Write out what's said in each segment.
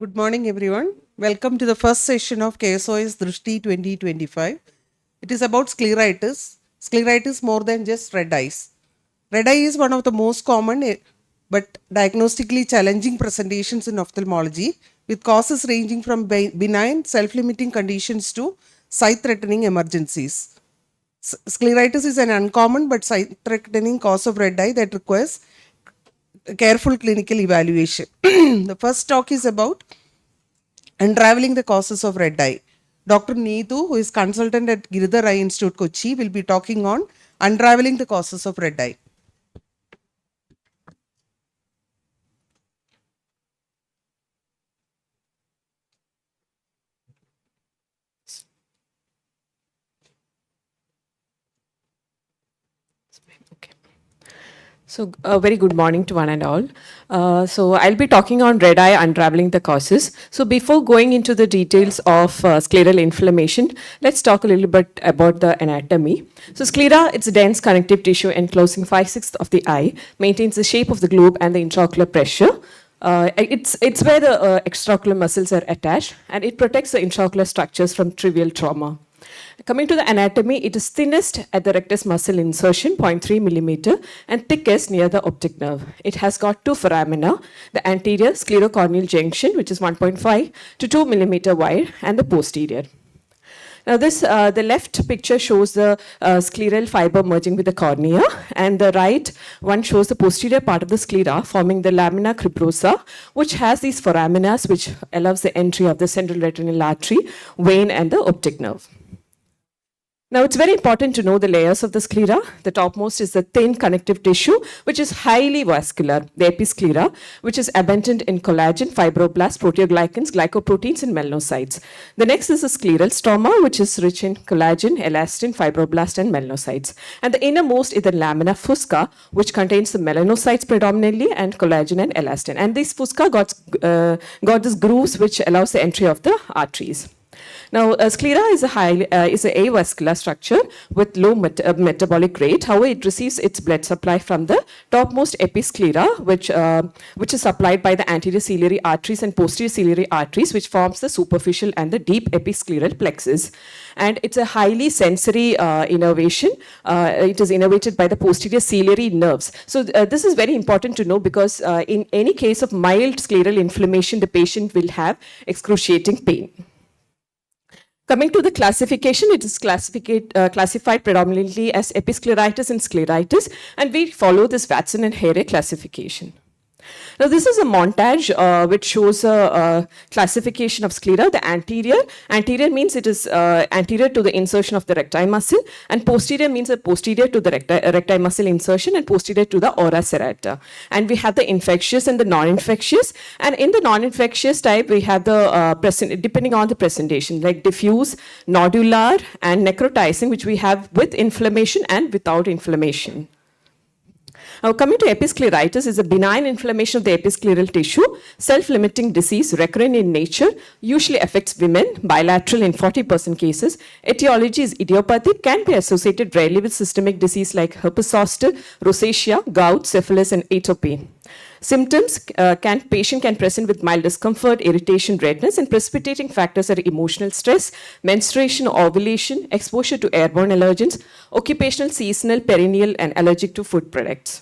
Good morning, everyone. Welcome to the first session of Ksos Drishti 2025. It is about scleritis. Scleritis more than just red eyes. Red eye is one of the most common but diagnostically challenging presentations in ophthalmology, with causes ranging from benign, self limiting conditions to sight threatening emergencies. Scleritis is an uncommon but sight threatening cause of red eye that requires careful clinical evaluation. The first talk is about unraveling the causes of red eye. Dr. Neetu, who is consultant at Giridhar Eye Institute, Kochi, will be talking on unraveling the causes of red eye. Okay. So, a very good morning to one and all. So, I'll be talking on red eye, unraveling the causes. So, before going into the details of scleral inflammation, let's talk a little bit about the anatomy. So, sclera, it's a dense connective tissue enclosing 5/6 of the eye, maintains the shape of the globe and the intraocular pressure. It's where the extraocular muscles are attached, and it protects the intraocular structures from trivial trauma. Coming to the anatomy, it is thinnest at the rectus muscle insertion, 0.3 millimeter, and thickest near the optic nerve. It has got two foramina, the anterior sclerocorneal junction, which is 1.5 to 2 millimeter wide, and the posterior. Now, the left picture shows the scleral fiber merging with the cornea, and the right one shows the posterior part of the sclera forming the lamina cribrosa, which has these foraminas, which allows the entry of the central retinal artery, vein, and the optic nerve. Now, it's very important to know the layers of the sclera. The topmost is the thin connective tissue, which is highly vascular, the episclera, which is abundant in collagen, fibroblasts, proteoglycans, glycoproteins, and melanocytes. The next is the scleral stroma, which is rich in collagen, elastin, fibroblast, and melanocytes. And the innermost is the lamina fusca, which contains the melanocytes predominantly and collagen and elastin. And this fusca got these grooves, which allows the entry of the arteries. Now, sclera is a avascular structure with low metabolic rate. However, it receives its blood supply from the topmost episclera, which is supplied by the anterior ciliary arteries and posterior ciliary arteries, which forms the superficial and the deep episcleral plexus. And it's a highly sensory innervation. It is innervated by the posterior ciliary nerves. So this is very important to know because in any case of mild scleral inflammation, the patient will have excruciating pain. Coming to the classification, it is classified predominantly as episcleritis and scleritis, and we follow this Watson and Hare classification. Now, this is a montage which shows a classification of sclera. The anterior means it is anterior to the insertion of the recti muscle, and posterior means posterior to the recti muscle insertion and posterior to the ora serrata. And we have the infectious and the non-infectious. And in the non-infectious type, we have the depending on the presentation, like diffuse, nodular, and necrotizing, which we have with inflammation and without inflammation. Now, coming to episcleritis is a benign inflammation of the episcleral tissue, self-limiting disease, recurrent in nature, usually affects women, bilateral in 40% cases. Etiology is idiopathic, can be associated rarely with systemic disease like herpes zoster, rosacea, gout, syphilis, and atopy. Symptoms, patient can present with mild discomfort, irritation, redness, and precipitating factors are emotional stress, menstruation, ovulation, exposure to airborne allergens, occupational, seasonal, perennial, and allergic to food products.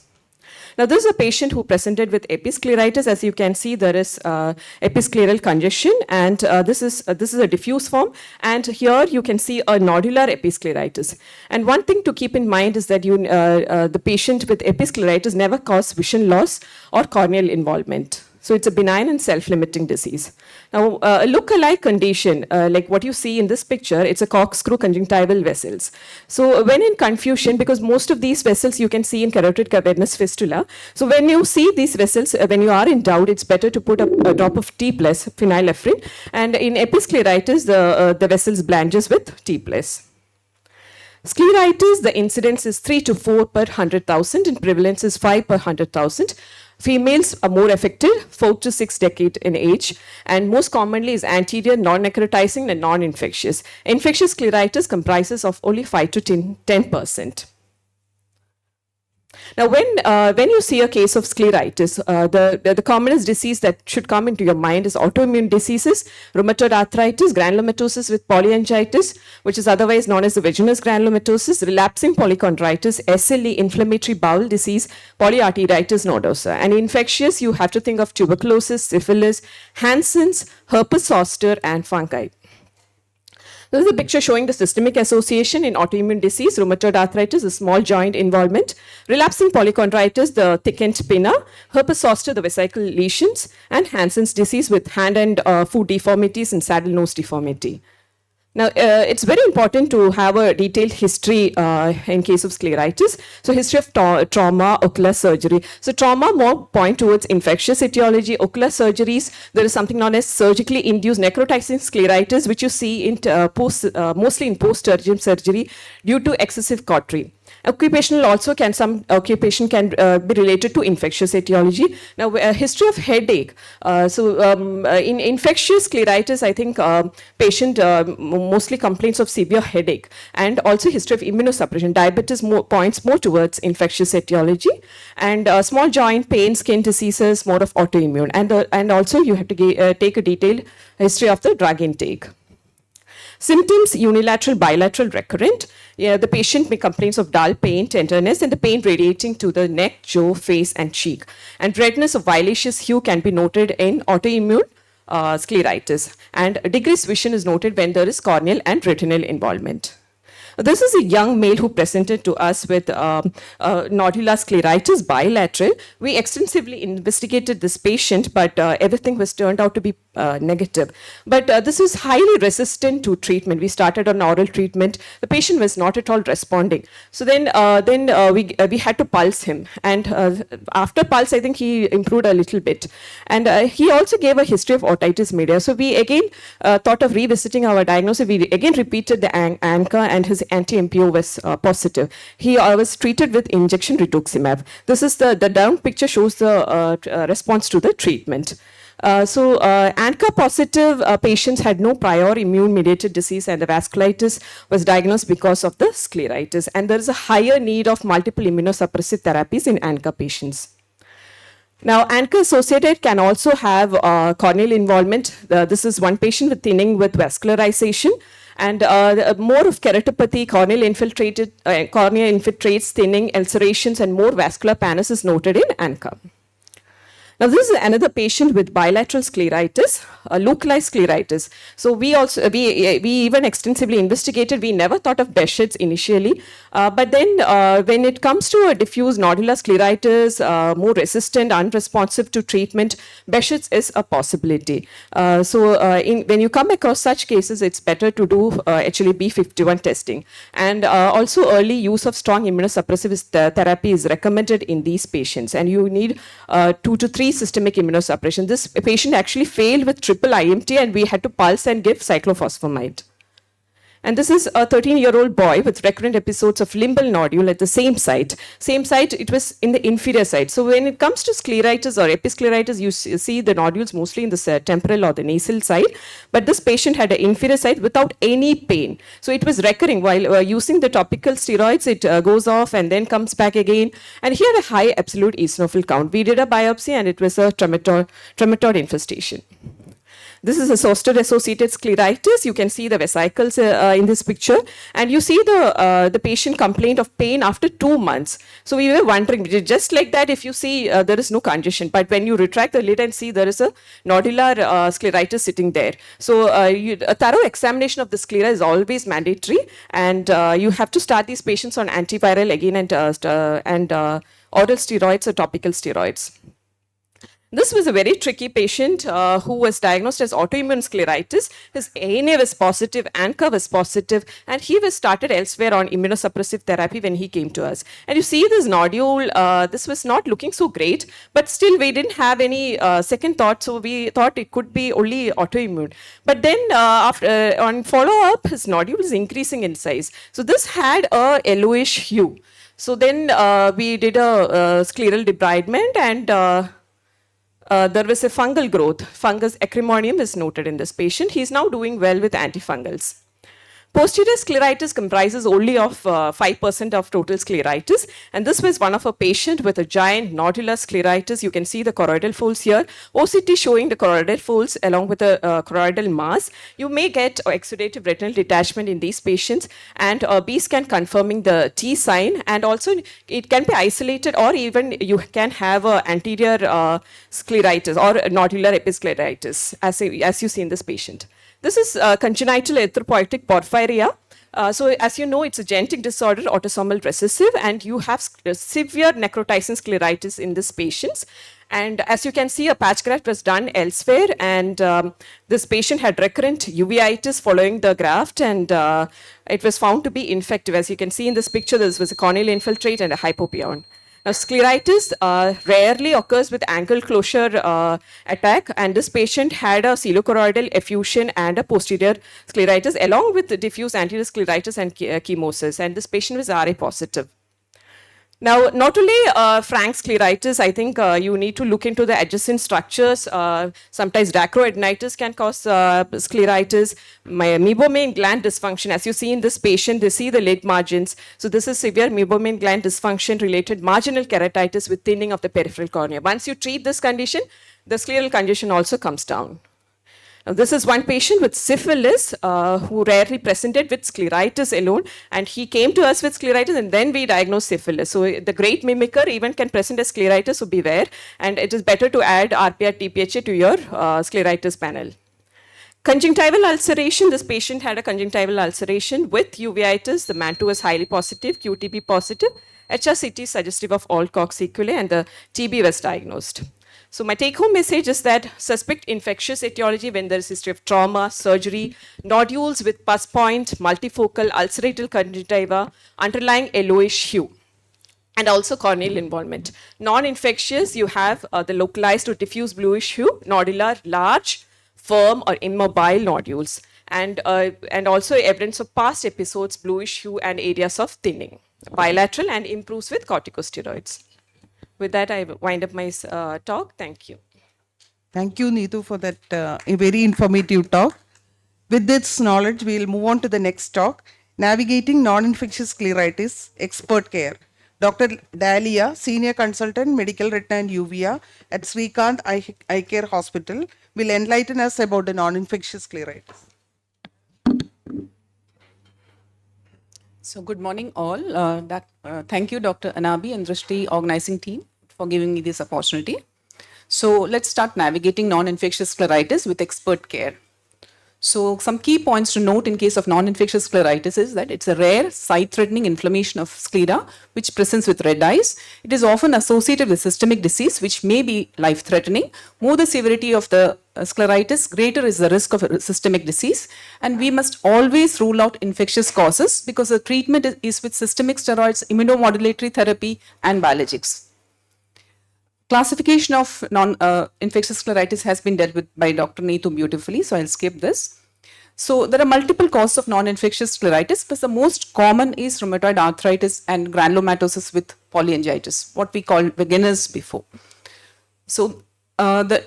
Now, this is a patient who presented with episcleritis. As you can see, there is episcleral congestion, and this is a diffuse form. And here you can see a nodular episcleritis. And one thing to keep in mind is that the patient with episcleritis never causes vision loss or corneal involvement. So it's a benign and self-limiting disease. Now, a look-alike condition, like what you see in this picture, it's a corkscrew conjunctival vessels. So when in confusion, because most of these vessels you can see in carotid cavernous fistula, so when you see these vessels, when you are in doubt, it's better to put a drop of T plus phenylephrine. And in episcleritis, the vessels blanches with T plus. Scleritis, the incidence is 3 to 4 per 100,000 and prevalence is 5 per 100,000. Females are more affected, 4 to 6 decades in age, and most commonly is anterior, non-necrotizing, and non-infectious. Infectious scleritis comprises of only 5 to 10%. Now, when you see a case of scleritis, the commonest disease that should come into your mind is autoimmune diseases, rheumatoid arthritis, granulomatosis with polyangiitis, which is otherwise known as the vaginous granulomatosis, relapsing polychondritis, SLE, inflammatory bowel disease, polyarteritis nodosa. And infectious, you have to think of tuberculosis, syphilis, Hansen's, herpes zoster, and fungi. This is a picture showing the systemic association in autoimmune disease, rheumatoid arthritis, the small joint involvement, relapsing polychondritis, the thickened pinna, herpes zoster, the vesicle lesions, and Hansen's disease with hand and foot deformities and saddle nose deformity. Now, it's very important to have a detailed history in case of scleritis. So, history of trauma, ocular surgery. So, trauma more point towards infectious etiology. Ocular surgeries, there is something known as surgically induced necrotizing scleritis, which you see in mostly in post-tertium surgery due to excessive cautery. Occupational also some occupation can be related to infectious etiology. Now, a history of headache. In infectious scleritis, I think patient mostly complains of severe headache, and also history of immunosuppression. Diabetes points more towards infectious etiology, and small joint pain, skin diseases, more of autoimmune, and also you have to take a detailed history of the drug intake. Symptoms: unilateral, bilateral, recurrent. Yeah, the patient may complain of dull pain, tenderness, and the pain radiating to the neck, jaw, face, and cheek. And redness of violaceous hue can be noted in autoimmune scleritis. And decreased vision is noted when there is corneal and retinal involvement. This is a young male who presented to us with nodular scleritis bilateral. We extensively investigated this patient, but everything was turned out to be negative. But this is highly resistant to treatment. We started on oral treatment. The patient was not at all responding. So then we had to pulse him. And after pulse, I think he improved a little bit. And he also gave a history of otitis media. So we again thought of revisiting our diagnosis. We again repeated the ANCA, and his anti-MPO was positive. He was treated with injection rituximab. This is the down picture shows the response to the treatment. ANCA positive patients had no prior immune mediated disease, and the vasculitis was diagnosed because of the scleritis. And there is a higher need of multiple immunosuppressive therapies in ANCA patients. Now, ANCA associated can also have corneal involvement. This is one patient with thinning with vascularization, and more of keratopathy, corneal infiltrates, thinning, ulcerations, and more vascular pannus is noted in ANCA. Now, this is another patient with bilateral scleritis, localized scleritis. So we even extensively investigated. We never thought of Behçet's initially, but then when it comes to a diffuse nodular scleritis, more resistant, unresponsive to treatment, Behçet's is a possibility. When you come across such cases, it's better to do HLA-B51 testing, and also early use of strong immunosuppressive therapy is recommended in these patients, and you need 2 to 3 systemic immunosuppression. This patient actually failed with triple IMT, and we had to pulse and give cyclophosphamide. And this is a 13-year-old boy with recurrent episodes of limbal nodule at the same site. Same site, it was in the inferior side. So when it comes to scleritis or episcleritis, you see the nodules mostly in the temporal or the nasal side. But this patient had an inferior side without any pain. So it was recurring. While using the topical steroids, it goes off and then comes back again. And he had a high absolute eosinophil count. We did a biopsy, and it was a trematode infestation. This is a zoster-associated scleritis. You can see the vesicles in this picture, and you see the patient complained of pain after 2 months. So we were wondering, just like that, if you see there is no congestion, but when you retract the lid and see there is a nodular scleritis sitting there. So a thorough examination of the sclera is always mandatory, and you have to start these patients on antiviral again and oral steroids or topical steroids. This was a very tricky patient who was diagnosed as autoimmune scleritis. His ANA was positive, ANCA was positive, and he was started elsewhere on immunosuppressive therapy when he came to us. And you see this nodule, this was not looking so great, but still we didn't have any second thought, so we thought it could be only autoimmune. But then on follow-up, his nodule is increasing in size. So this had a yellowish hue. So then we did a scleral debridement, and there was a fungal growth. Fungus acremonium is noted in this patient. He is now doing well with antifungals. posterior scleritis comprises only of 5% of total scleritis, and this was one of a patient with a giant nodular scleritis. You can see the choroidal folds here. OCT showing the choroidal folds along with the choroidal mass. You may get exudative retinal detachment in these patients, and B scan confirming the T sign, and also it can be isolated, or even you can have anterior scleritis or nodular episcleritis, as you see in this patient. This is congenital erythropoietic porphyria. So as you know, it's a genetic disorder, autosomal recessive, and you have severe necrotizing scleritis in these patients. And as you can see, a patch graft was done elsewhere, and this patient had recurrent uveitis following the graft, and it was found to be infective. As you can see in this picture, this was a corneal infiltrate and a hypopyon. Now, scleritis rarely occurs with ankle closure attack, and this patient had a coelochoroidal effusion and a posterior scleritis along with diffuse anterior scleritis and chemosis, and this patient was RA positive. Now, not only frank scleritis, I think you need to look into the adjacent structures. Sometimes dacroadenitis can cause scleritis. Meibomian gland dysfunction, as you see in this patient, they see the lid margins. So this is severe meibomian gland dysfunction related marginal keratitis with thinning of the peripheral cornea. Once you treat this condition, the scleral congestion also comes down. Now, this is one patient with syphilis who rarely presented with scleritis alone, and he came to us with scleritis and then we diagnosed syphilis. So the great mimicker even can present as scleritis, so beware, and it is better to add RPR TPHA to your scleritis panel. Conjunctival ulceration, this patient had a conjunctival ulceration with uveitis. The MANTO was highly positive, QTP positive, HRCT suggestive of Alcock sequelae, and the TB was diagnosed. So my take-home message is that suspect infectious etiology when there is history of trauma, surgery, nodules with pus point, multifocal, ulcerative conjunctiva, underlying yellowish hue, and also corneal involvement. Non-infectious, you have the localized or diffuse bluish hue, nodular, large, firm or immobile nodules, and also evidence of past episodes, bluish hue and areas of thinning, bilateral, and improves with corticosteroids. With that, I wind up my talk. Thank you. Thank you, Neetu, for that a very informative talk. With this knowledge, we will move on to the next talk, Navigating Non-Infectious Scleritis, Expert Care. Dr. Dalia, Senior Consultant, Medical Retina and Uvea at Srikanth Eye Care Hospital, will enlighten us about the non-infectious scleritis. So good morning all. Thank you Dr. Anabi and Drishti organizing team for giving me this opportunity. So let's start navigating non-infectious scleritis with expert care. So some key points to note in case of non-infectious scleritis is that it's a rare sight-threatening inflammation of sclera which presents with red eyes. It is often associated with systemic disease which may be life-threatening. More the severity of the scleritis, greater is the risk of systemic disease, and we must always rule out infectious causes because the treatment is with systemic steroids, immunomodulatory therapy and biologics. Classification of non-infectious scleritis has been dealt with by Dr. Neetu beautifully, so I'll skip this. So there are multiple causes of non-infectious scleritis, but the most common is rheumatoid arthritis and granulomatosis with polyangiitis, what we called beginners before. So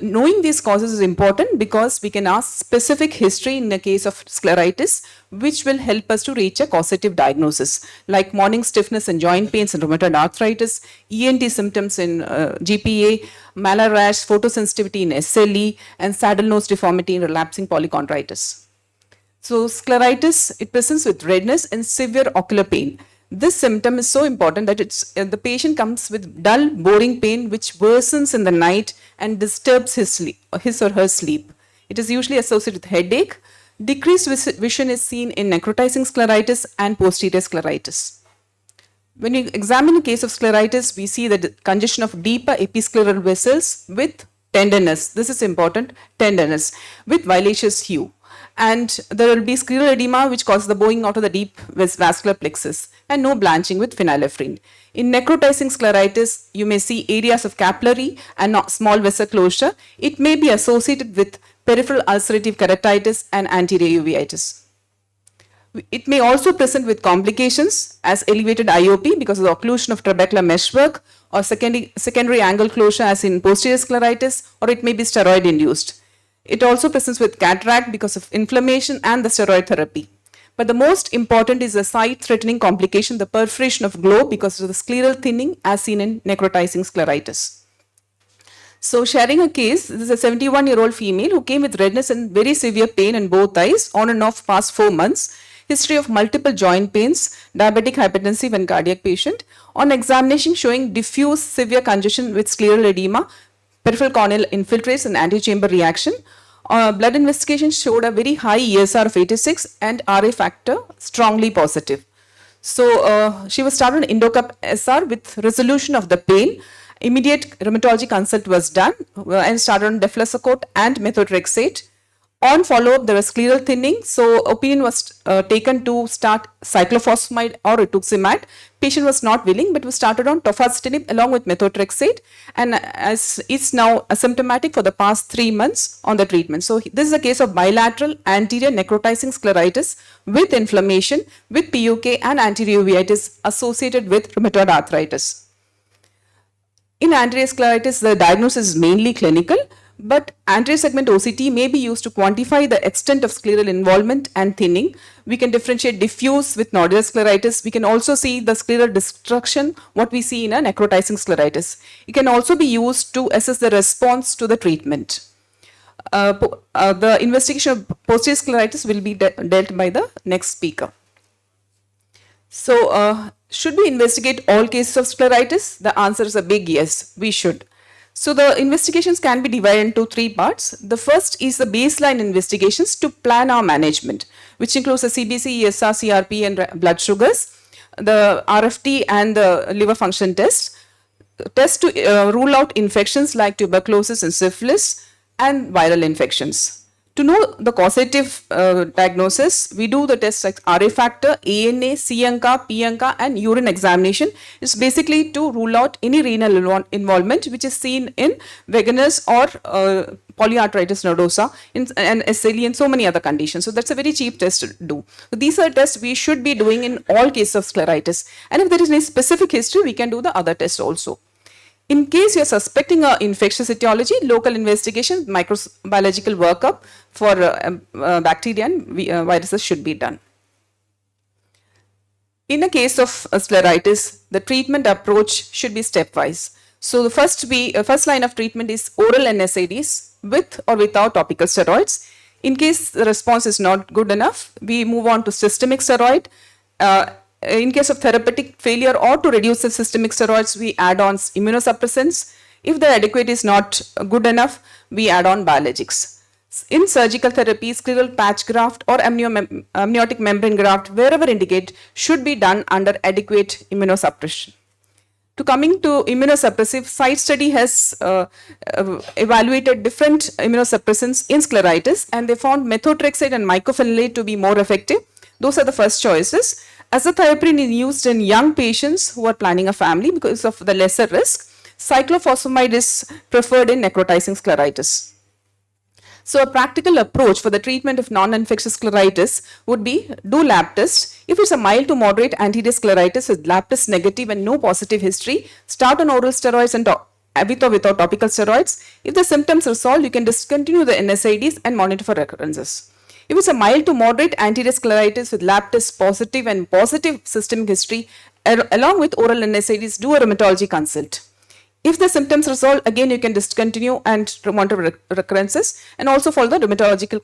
knowing these causes is important because we can ask specific history in the case of scleritis, which will help us to reach a causative diagnosis, like morning stiffness and joint pains in rheumatoid arthritis, ENT symptoms in GPA, malar rash, photosensitivity in SLE, and saddle nose deformity in relapsing polychondritis. So scleritis, it presents with redness and severe ocular pain. This symptom is so important that the patient comes with dull, boring pain which worsens in the night and disturbs his or her sleep. It is usually associated with headache. Decreased vision is seen in necrotizing scleritis and posterior scleritis. When we examine a case of scleritis, we see the congestion of deeper episcleral vessels with tenderness. This is important, tenderness with violaceous hue. And there will be scleral edema which causes the bowing out of the deep vascular plexus and no blanching with phenylephrine. In necrotizing scleritis, you may see areas of capillary and small vessel closure. It may be associated with peripheral ulcerative keratitis and anterior uveitis. It may also present with complications as elevated IOP because of the occlusion of trabecular meshwork or secondary angle closure as in posterior scleritis, or it may be steroid induced. It also presents with cataract because of inflammation and the steroid therapy. But the most important is the sight-threatening complication, the perforation of globe because of the scleral thinning as seen in necrotizing scleritis. So sharing a case, this is a 71-year-old female who came with redness and very severe pain in both eyes on and off past 4 months. History of multiple joint pains, diabetic, hypertensive and cardiac patient. On examination showing diffuse severe congestion with scleral edema, peripheral corneal infiltrates and antechamber reaction. Blood investigation showed a very high ESR of 86 and RA factor strongly positive. So she was started on Indocup SR with resolution of the pain. Immediate rheumatology consult was done and started on deflazacort and methotrexate. On follow-up, there was scleral thinning, so opinion was taken to start cyclophosphamide or rituximab. Patient was not willing, but was started on tofacitinib along with methotrexate, and as it's now asymptomatic for the past 3 months on the treatment. So this is a case of bilateral anterior necrotizing scleritis with inflammation, with PUK and anterior uveitis associated with rheumatoid arthritis. In anterior scleritis, the diagnosis is mainly clinical, but anterior segment OCT may be used to quantify the extent of scleral involvement and thinning. We can differentiate diffuse with nodular scleritis. We can also see the scleral destruction, what we see in a necrotizing scleritis. It can also be used to assess the response to the treatment. The investigation of posterior scleritis will be dealt by the next speaker. So, should we investigate all cases of scleritis? The answer is a big yes, we should. So the investigations can be divided into 3 parts. The first is the baseline investigations to plan our management, which includes the CBC, ESR, CRP and blood sugars, the RFT and the liver function test. Test to rule out infections like tuberculosis and syphilis and viral infections. To know the causative diagnosis, we do the tests like RA factor, ANA, C-ANCA, P-ANCA and urine examination. It's basically to rule out any renal involvement which is seen in Wegener's or polyarthritis nodosa and SLE and so many other conditions. So that's a very cheap test to do. So these are tests we should be doing in all cases of scleritis. And if there is any specific history, we can do the other tests also. In case you are suspecting an infectious etiology, local investigation, microbiological workup for bacteria and viruses should be done. In a case of scleritis, the treatment approach should be stepwise. So the first line of treatment is oral NSAIDs with or without topical steroids. In case the response is not good enough, we move on to systemic steroid. In case of therapeutic failure or to reduce the systemic steroids, we add on immunosuppressants. If the adequate is not good enough, we add on biologics. In surgical therapy, scleral patch graft or amniotic membrane graft, wherever indicated, should be done under adequate immunosuppression. To coming to immunosuppressive, site study has evaluated different immunosuppressants in scleritis, and they found methotrexate and mycophenolate to be more effective. Those are the first choices. Azathioprine is used in young patients who are planning a family because of the lesser risk. Cyclophosphamide is preferred in necrotizing scleritis. So a practical approach for the treatment of non-infectious scleritis would be do lab test. If it's a mild to moderate anterior scleritis with lab test negative and no positive history, start on oral steroids and with or without topical steroids. If the symptoms resolve, you can discontinue the NSAIDs and monitor for recurrences. If it's a mild to moderate anterior scleritis with lab test positive and positive systemic history, along with oral NSAIDs, do a rheumatology consult. If the symptoms resolve, again you can discontinue and monitor recurrences and also follow the rheumatological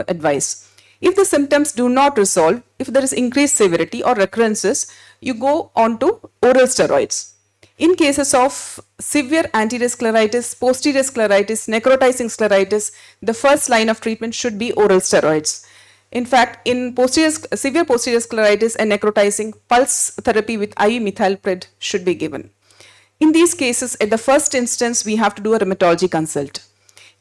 advice. If the symptoms do not resolve, if there is increased severity or recurrences, you go on to oral steroids. In cases of severe anterior scleritis, posterior scleritis, necrotizing scleritis, the first line of treatment should be oral steroids. In fact, in severe posterior scleritis and necrotizing, pulse therapy with IV methylpred should be given. In these cases, at the first instance, we have to do a rheumatology consult.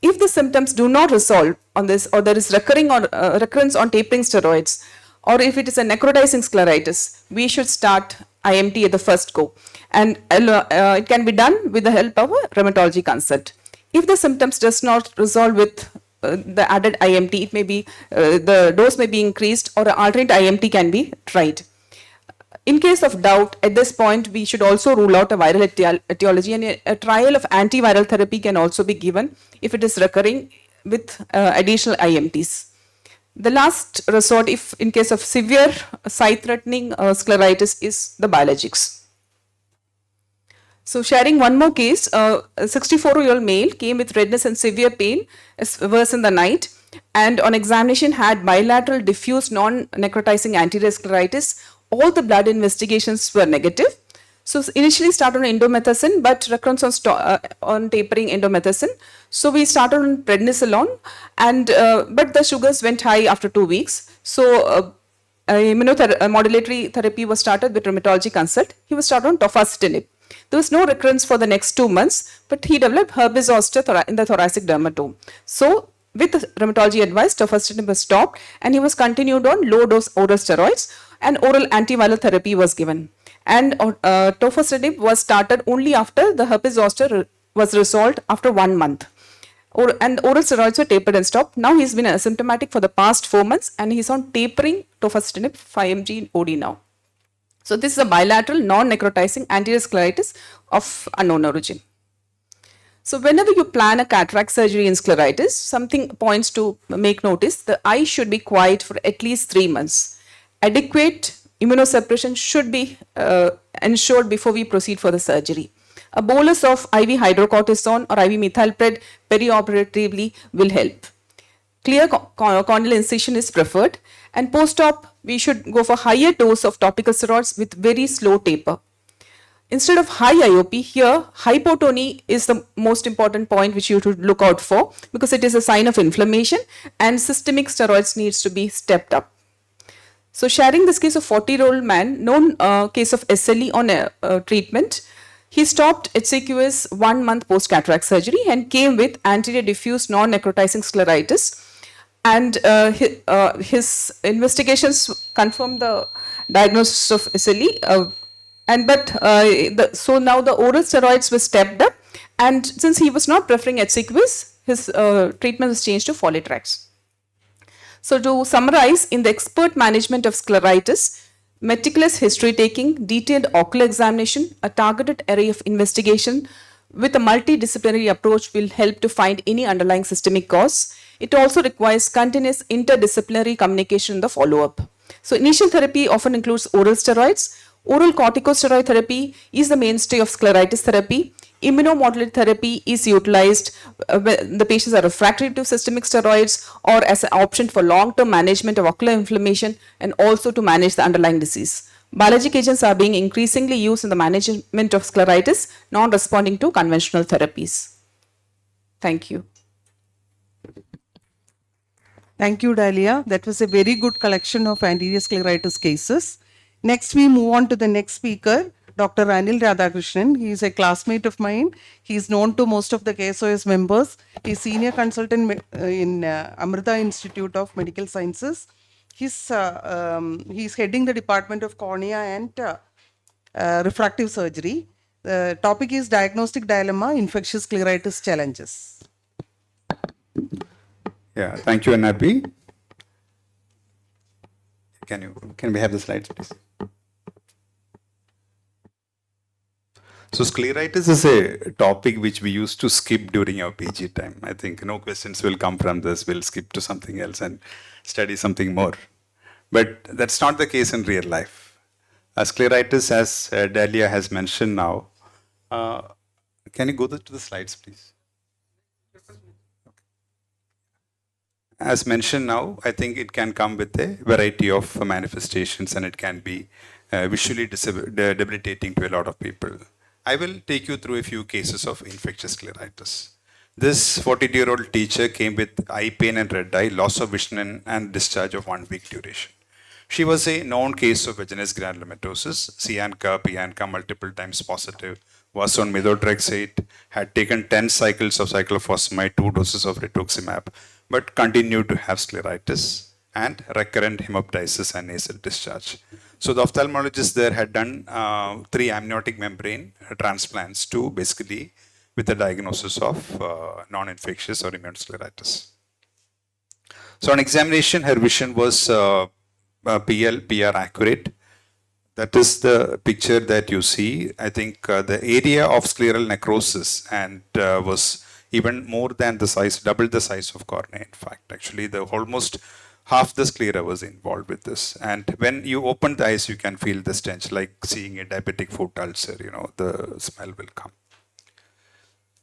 If the symptoms do not resolve on this, or there is recurrence on tapering steroids, or if it is a necrotizing scleritis, we should start IMT at the first go. And it can be done with the help of a rheumatology consult. If the symptoms does not resolve with the added IMT, it may be the dose may be increased or an alternate IMT can be tried. In case of doubt, at this point, we should also rule out a viral etiology, and a trial of antiviral therapy can also be given if it is recurring with additional IMTs. The last resort, if in case of severe sight-threatening scleritis, is the biologics. So sharing one more case, a 64-year-old male came with redness and severe pain, worse in the night, and on examination had bilateral diffuse non-necrotizing anterior scleritis. All the blood investigations were negative. So initially started on indomethacin, but recurrence on tapering indomethacin. So we started on prednisolone, and but the sugars went high after 2 weeks. So immunomodulatory therapy was started with rheumatology consult. He was started on tofacitinib. There was no recurrence for the next 2 months, but he developed herpes zoster in the thoracic dermatome. So with the rheumatology advice, tofacitinib was stopped, and he was continued on low-dose oral steroids, and oral antiviral therapy was given. And tofacitinib was started only after the herpes zoster was resolved after 1 month. And oral steroids were tapered and stopped. Now he's been asymptomatic for the past 4 months, and he's on tapering tofacitinib 5 mg OD now. So this is a bilateral non-necrotizing anterior scleritis of unknown origin. So whenever you plan a cataract surgery in scleritis, something points to make notice: the eye should be quiet for at least 3 months. Adequate immunosuppression should be ensured before we proceed for the surgery. A bolus of IV hydrocortisone or IV methylpred perioperatively will help. Clear corneal incision is preferred, and post-op we should go for higher dose of topical steroids with very slow taper. Instead of high IOP, here hypotony is the most important point which you should look out for, because it is a sign of inflammation, and systemic steroids needs to be stepped up. So sharing this case of 40-year-old man, known case of SLE on treatment. He stopped HCQS 1 month post-cataract surgery and came with anterior diffuse non-necrotizing scleritis. And his investigations confirmed the diagnosis of SLE. So now the oral steroids were stepped up, and since he was not preferring HCQS, his treatment was changed to Folitrax. So to summarize, in the expert management of scleritis, meticulous history taking, detailed ocular examination, a targeted array of investigation with a multidisciplinary approach will help to find any underlying systemic cause. It also requires continuous interdisciplinary communication in the follow-up. So initial therapy often includes oral steroids. Oral corticosteroid therapy is the mainstay of scleritis therapy. Immunomodulatory therapy is utilized when the patients are refractory to systemic steroids, or as an option for long-term management of ocular inflammation, and also to manage the underlying disease. Biologic agents are being increasingly used in the management of scleritis, non-responding to conventional therapies. Thank you. Thank you, Dahlia. That was a very good collection of anterior scleritis cases. Next, we move on to the next speaker, Dr. Anil Radhakrishnan. He is a classmate of mine. He is known to most of the KSOS members. He is senior consultant in Amrita Institute of Medical Sciences. He's heading the Department of Cornea and Refractive Surgery. The topic is Diagnostic Dilemma, Infectious Scleritis Challenges. Yeah, thank you, Anarbi. Can we have the slides, please? So scleritis is a topic which we used to skip during our PG time. I think no questions will come from this. We'll skip to something else and study something more. But that's not the case in real life. Scleritis, as Dahlia has mentioned now, can you go to the slides, please? As mentioned now, I think it can come with a variety of manifestations, and it can be visually debilitating to a lot of people. I will take you through a few cases of infectious scleritis. This 42-year-old teacher came with eye pain and red eye, loss of vision, and discharge of 1 week duration. She was a known case of vaginous granulomatosis, Cianca, Pianca, multiple times positive, was on methotrexate, had taken 10 cycles of cyclophosphamide, 2 doses of rituximab, but continued to have scleritis and recurrent hemoptysis and nasal discharge. So the ophthalmologist there had done 3 amniotic membrane transplants to basically with a diagnosis of non-infectious or immune scleritis. So on examination, her vision was PR accurate. That is the picture that you see. I think the area of scleral necrosis and was even more than the size, double the size of cornea. In fact, actually, the almost half the sclera was involved with this. And when you open the eyes, you can feel the stench, like seeing a diabetic foot ulcer, the smell will come.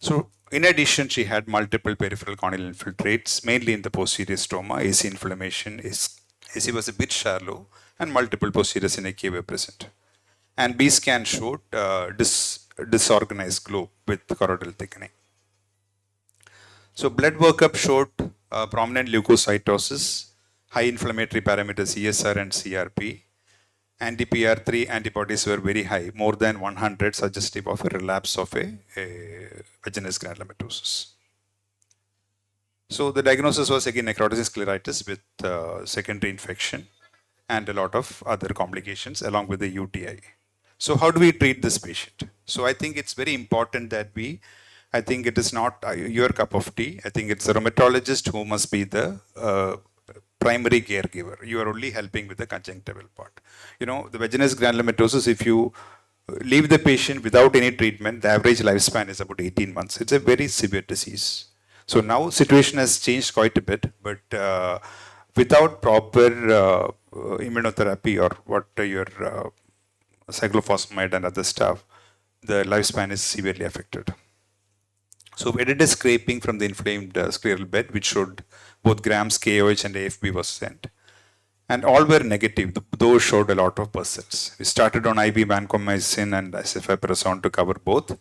So, in addition, she had multiple peripheral corneal infiltrates, mainly in the posterior stroma. AC inflammation AC was a bit shallow, and multiple posterior synechiae were present. And B scan showed disorganized globe with choroidal thickening. So, blood workup showed prominent leukocytosis, high inflammatory parameters ESR and CRP. Anti-PR3 antibodies were very high, more than 100, suggestive of a relapse of a vaginous granulomatosis. So the diagnosis was again necrotic scleritis with secondary infection and a lot of other complications along with the UTI. So how do we treat this patient? So I think it's very important that I think it is not your cup of tea. I think it's the rheumatologist who must be the primary caregiver. You are only helping with the conjunctival part. The vaginous granulomatosis, if you leave the patient without any treatment, the average lifespan is about 18 months. It's a very severe disease. So now situation has changed quite a bit, but without proper immunotherapy or what your cyclophosphamide and other stuff, the lifespan is severely affected. So we did a scraping from the inflamed scleral bed, which showed both grams, KOH, and AFB was sent. And all were negative. Those showed a lot of pus cells. We started on IV vancomycin and cefeprazone to cover both.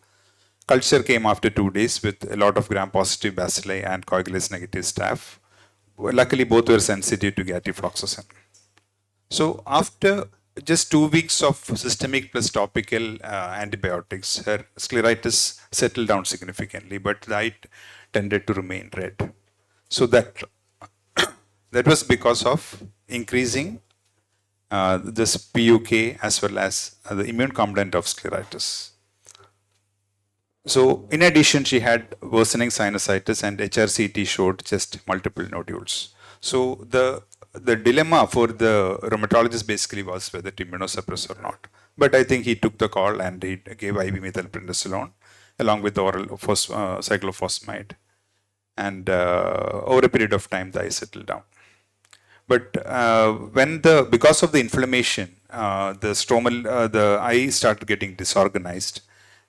Culture came after 2 days with a lot of gram-positive bacilli and coagulase negative staph. Luckily, both were sensitive to gatifloxacin. So after just 2 weeks of systemic plus topical antibiotics, her scleritis settled down significantly, but the eye tended to remain red. So that was because of increasing this PUK as well as the immune component of scleritis. So in addition, she had worsening sinusitis and HRCT showed just multiple nodules. So the dilemma for the rheumatologist basically was whether to immunosuppress or not. But I think he took the call and he gave IV methylprednisolone along with oral cyclophosphamide. And over a period of time, the eye settled down. But because of the inflammation, the eye started getting disorganized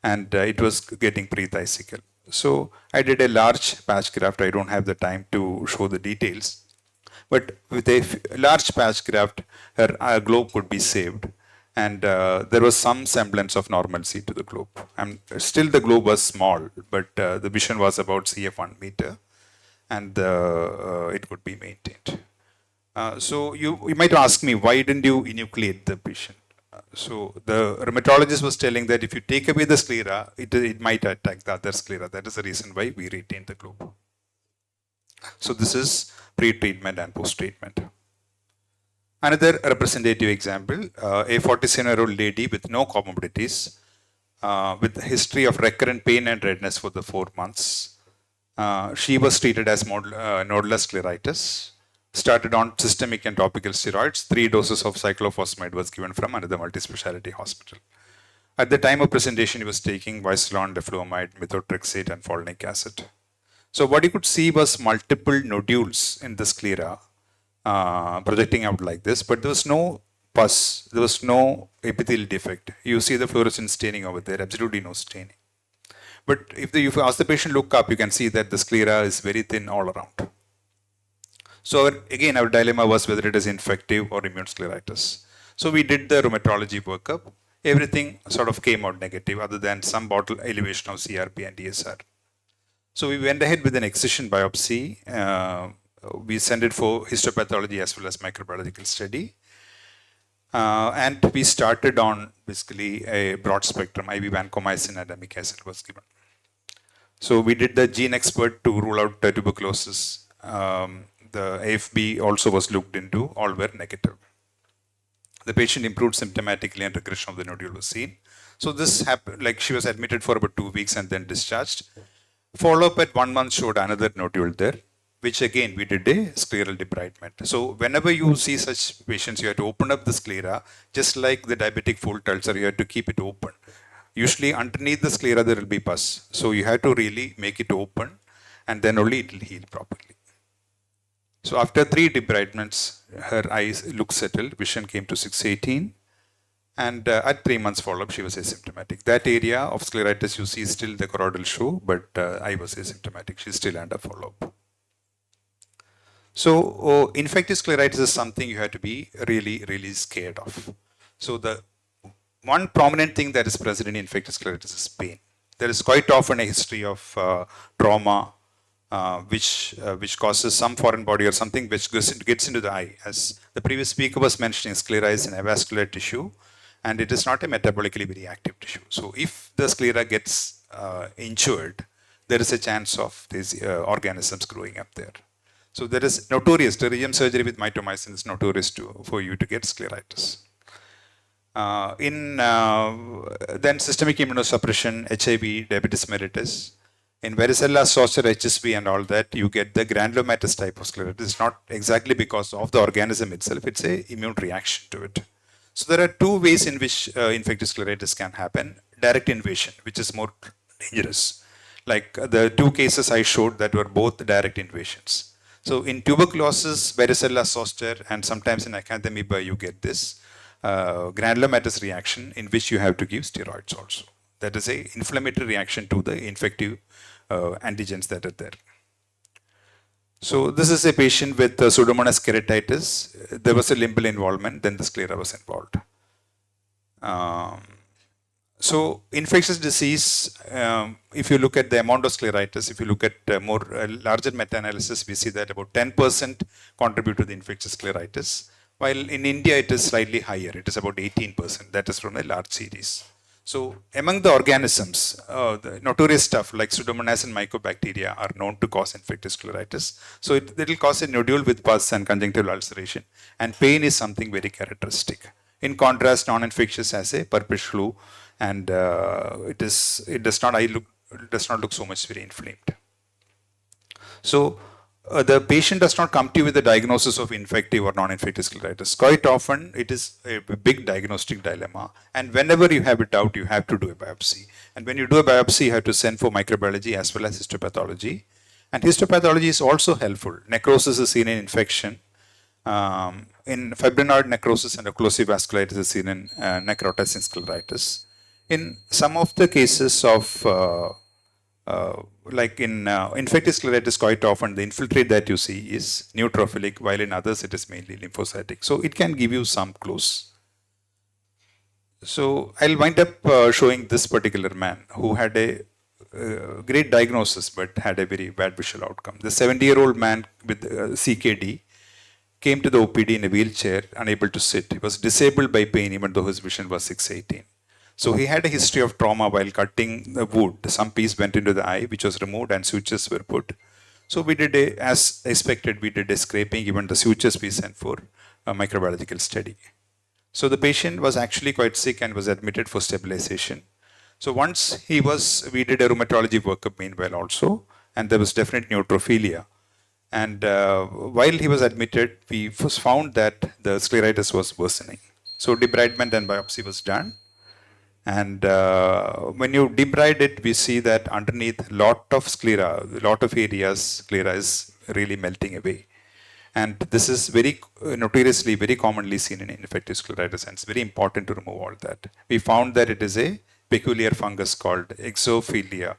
and it was getting pre-thisical. So I did a large patch graft. I don't have the time to show the details. But with a large patch graft, her globe could be saved. And there was some semblance of normalcy to the globe. And still the globe was small, but the vision was about CF 1 meter. And it could be maintained. So you might ask me, why didn't you enucleate the patient? So the rheumatologist was telling that if you take away the sclera, it might attack the other sclera. That is the reason why we retain the globe. So this is pre-treatment and post-treatment. Another representative example, a 47-year-old lady with no comorbidities, with a history of recurrent pain and redness for the 4 months. She was treated as nodular scleritis, started on systemic and topical steroids. 3 doses of cyclophosphamide was given from another multi-speciality hospital. At the time of presentation, he was taking Visalon, Defluomide, methotrexate, and folinic acid. So what you could see was multiple nodules in the sclera projecting out like this, but there was no pus, there was no epithelial defect. You see the fluorescent staining over there, absolutely no staining. But if you ask the patient look up, you can see that the sclera is very thin all around. So again, our dilemma was whether it is infective or immune scleritis. So we did the rheumatology workup. Everything sort of came out negative other than some bottle elevation of CRP and ESR. So we went ahead with an excision biopsy. We sent it for histopathology as well as microbiological study. And we started on basically a broad spectrum, IV vancomycin and amikacin was given. So we did the gene expert to rule out tuberculosis. The AFB also was looked into, all were negative. The patient improved symptomatically and regression of the nodule was seen. So this happened, like she was admitted for about 2 weeks and then discharged. Follow-up at 1 month showed another nodule there, which again we did a scleral debridement. So whenever you see such patients, you have to open up the sclera, just like the diabetic foot ulcer, you have to keep it open. Usually underneath the sclera there will be pus. So you have to really make it open and then only it will heal properly. So after 3 debridements, her eyes looked settled, vision came to 618, and at 3 months follow-up, she was asymptomatic. That area of scleritis you see is still the choroidal shoe, but eye was asymptomatic. She's still under follow-up. So infectious scleritis is something you have to be really, really scared of. So the one prominent thing that is present in infectious scleritis is pain. There is quite often a history of trauma which causes some foreign body or something which gets into the eye. As the previous speaker was mentioning, sclera is an avascular tissue and it is not a metabolically very active tissue. So if the sclera gets injured, there is a chance of these organisms growing up there. So there is notorious, pterygium surgery with mitomycin is notorious for you to get scleritis. Then systemic immunosuppression, HIV, diabetes mellitus. In varicella zoster, HSV and all that, you get the granulomatous type of scleritis. It's not exactly because of the organism itself, it's an immune reaction to it. So there are 2 ways in which infectious scleritis can happen. Direct invasion, which is more dangerous. Like the 2 cases I showed that were both direct invasions. So in tuberculosis, varicella zoster, and sometimes in acanthamoeba, you get this granulomatous reaction in which you have to give steroids also. That is a inflammatory reaction to the infective antigens that are there. So this is a patient with Pseudomonas keratitis. There was a limbal involvement, then the sclera was involved. So infectious disease, if you look at the amount of scleritis, if you look at larger meta-analysis, we see that about 10% contribute to the infectious scleritis, while in India it is slightly higher, it is about 18%, that is from a large series. So among the organisms, the notorious stuff like Pseudomonas and Mycobacteria are known to cause infectious scleritis. So it will cause a nodule with pus and conjunctival ulceration, and pain is something very characteristic. In contrast, non-infectious has a purplish flu, and it does not look so much very inflamed. So the patient does not come to you with a diagnosis of infective or non-infective scleritis. Quite often, it is a big diagnostic dilemma. And whenever you have a doubt, you have to do a biopsy. And when you do a biopsy, you have to send for microbiology as well as histopathology. And histopathology is also helpful. Necrosis is seen in infection. In fibrinoid necrosis and occlusive vasculitis is seen in necrotic scleritis. In some of the cases of like in infectious scleritis, quite often the infiltrate that you see is neutrophilic, while in others it is mainly lymphocytic. So it can give you some clues. So I'll wind up showing this particular man who had a great diagnosis but had a very bad visual outcome. The 70-year-old man with CKD came to the OPD in a wheelchair, unable to sit. He was disabled by pain even though his vision was 618. So he had a history of trauma while cutting the wood. Some piece went into the eye, which was removed, and sutures were put. So we did as expected, we did a scraping. Even the sutures we sent for a microbiological study. So the patient was actually quite sick and was admitted for stabilization. So once we did a rheumatology workup meanwhile also, and there was definite neutrophilia. And while he was admitted, we found that the scleritis was worsening. So debridement and biopsy was done. And when you debride it, we see that underneath lot of areas, sclera is really melting away. And this is very notoriously, very commonly seen in infectious scleritis, and it's very important to remove all that. We found that it is a peculiar fungus called Exophilia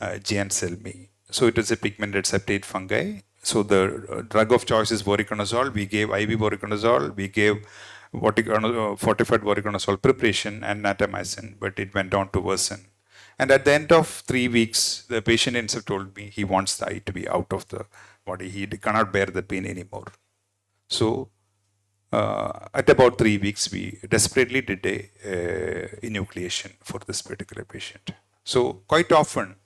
gianselmi. So it is a pigmented septate fungi. So the drug of choice is voriconazole. We gave IV voriconazole. We gave fortified voriconazole preparation and natamycin, but it went on to worsen. And at the end of 3 weeks, the patient himself told me he wants the eye to be out of the body. He cannot bear the pain anymore. So at about 3 weeks, we desperately did a enucleation for this particular patient. So quite often,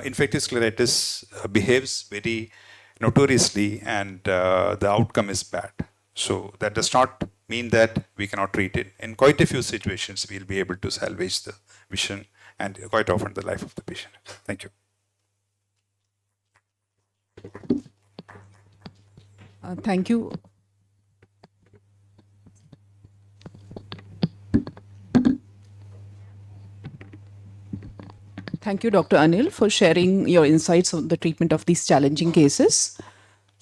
infectious scleritis behaves very notoriously, and the outcome is bad. So that does not mean that we cannot treat it. In quite a few situations, we'll be able to salvage the vision and quite often the life of the patient. Thank you. Thank you. Thank you, Dr. Anil, for sharing your insights on the treatment of these challenging cases.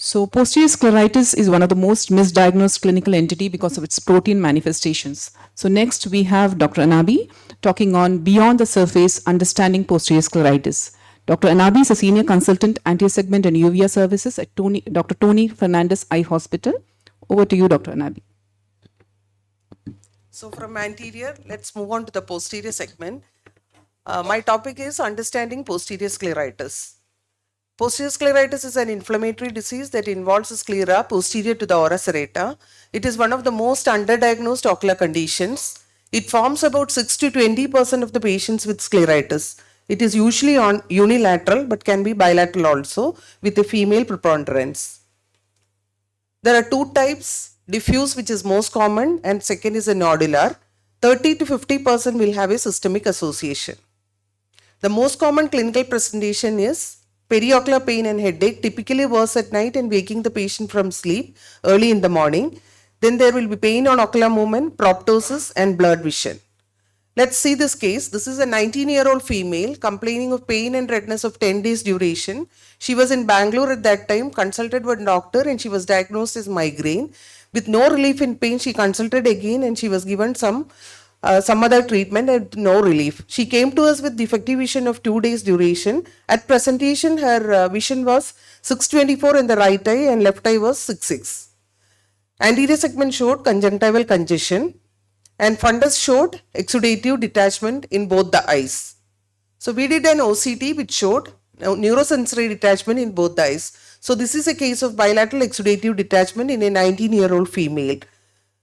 So posterior scleritis is one of the most misdiagnosed clinical entity because of its protein manifestations. So next we have Dr. Anabi talking on beyond the surface, understanding posterior scleritis. Dr. Anabi is a senior consultant, anti-segment and uvea services at Dr. Tony Fernandez Eye Hospital. Over to you, Dr. Anabi. So from anterior, let's move on to the posterior segment. My topic is understanding posterior scleritis. Posterior scleritis is an inflammatory disease that involves the sclera posterior to the ora serrata. It is one of the most underdiagnosed ocular conditions. It forms about 6 to 20% of the patients with scleritis. It is usually unilateral but can be bilateral also with a female preponderance. There are two types, diffuse which is most common and second is a nodular. 30 to 50% will have a systemic association. The most common clinical presentation is periocular pain and headache, typically worse at night and waking the patient from sleep early in the morning. Then there will be pain on ocular movement, proptosis and blurred vision. Let's see this case. This is a 19-year-old female complaining of pain and redness of 10 days duration. She was in Bangalore at that time, consulted with a doctor and she was diagnosed as migraine. With no relief in pain, she consulted again and she was given some other treatment and no relief. She came to us with defective vision of 2 days duration. At presentation, her vision was 624 in the right eye and left eye was 66. Anterior segment showed conjunctival congestion and fundus showed exudative detachment in both the eyes. So we did an OCT which showed neurosensory detachment in both the eyes. So this is a case of bilateral exudative detachment in a 19-year-old female.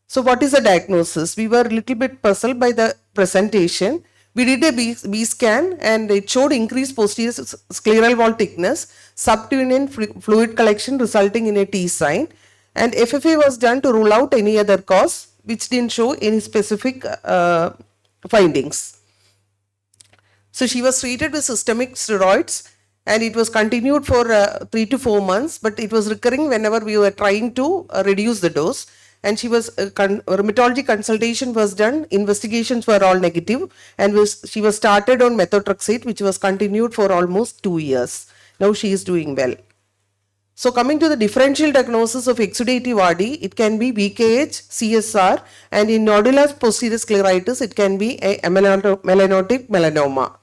So what is the diagnosis? We were a little bit puzzled by the presentation. We did a B scan and it showed increased posterior scleral wall thickness, subtunian fluid collection resulting in a T sign, and FFA was done to rule out any other cause which didn't show any specific findings. So she was treated with systemic steroids and it was continued for 3 to 4 months, but it was recurring whenever we were trying to reduce the dose. And she was rheumatology consultation was done, investigations were all negative, and she was started on methotrexate, which was continued for almost 2 years. Now she is doing well. So coming to the differential diagnosis of exudative RD, it can be VKH, CSR, and in nodular posterior scleritis, it can be a melanotic melanoma.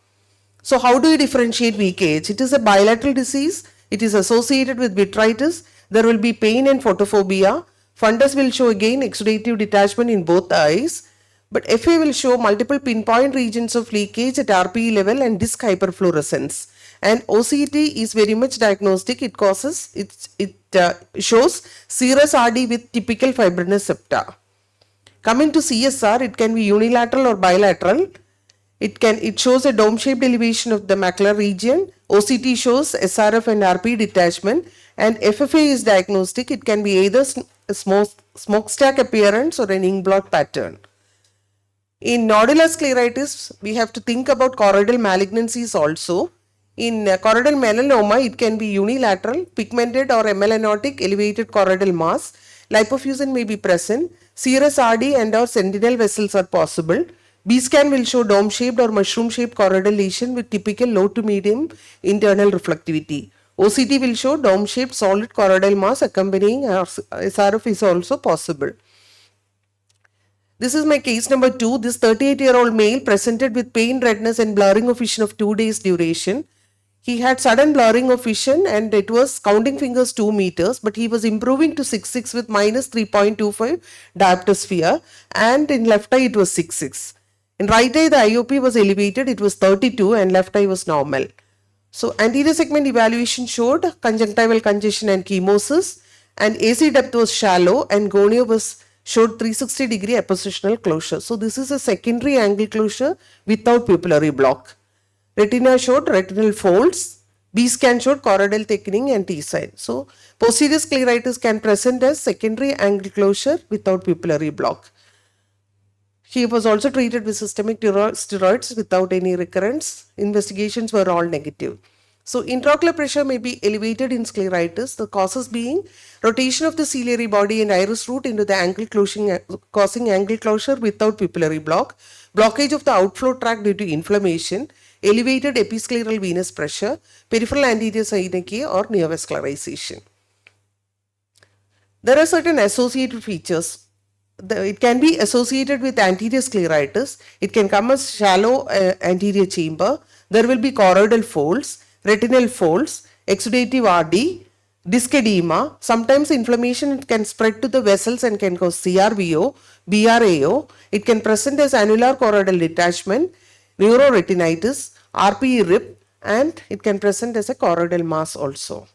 So how do you differentiate VKH? It is a bilateral disease. It is associated with vitritis. There will be pain and photophobia. Fundus will show again exudative detachment in both the eyes, but FA will show multiple pinpoint regions of leakage at RPE level and disc hyperfluorescence. And OCT is very much diagnostic. It shows serous RD with typical fibrinous septa. Coming to CSR, it can be unilateral or bilateral. It shows a dome-shaped elevation of the macular region. OCT shows SRF and RP detachment, and FFA is diagnostic. It can be either a smokestack appearance or an ink blot pattern. In nodular scleritis, we have to think about choroidal malignancies also. In choroidal melanoma, it can be unilateral, pigmented or amelanotic elevated choroidal mass. Lipofuscin may be present. Serous RD and or sentinel vessels are possible. B-scan will show dome-shaped or mushroom-shaped choroidal lesion with typical low to medium internal reflectivity. OCT will show dome-shaped solid choroidal mass accompanying SRF is also possible. This is my case number 2. This 38-year-old male presented with pain, redness and blurring of vision of 2 days duration. He had sudden blurring of vision and it was counting fingers 2 meters, but he was improving to 6.6 with minus 3.25 dioptosphere, and in left eye it was 6.6. In right eye the IOP was elevated, it was 32 and left eye was normal. So anterior segment evaluation showed conjunctival congestion and chemosis, and AC depth was shallow and gonio showed 360 degree appositional closure. So this is a secondary angle closure without pupillary block. Retina showed retinal folds. B-scan showed choroidal thickening and T sign. So posterior scleritis can present as secondary angle closure without pupillary block. He was also treated with systemic steroids without any recurrence. Investigations were all negative. So intraocular pressure may be elevated in scleritis, the causes being rotation of the ciliary body and iris root into the angle closing, causing angle closure without pupillary block, blockage of the outflow tract due to inflammation, elevated episcleral venous pressure, peripheral anterior synechiae or neovascularization. There are certain associated features. It can be associated with anterior scleritis. It can come as shallow anterior chamber. There will be choroidal folds, retinal folds, exudative RD, disc edema. Sometimes inflammation can spread to the vessels and can cause CRVO, BRAO. It can present as annular choroidal detachment, neuroretinitis, RPE RIP, and it can present as a choroidal mass also.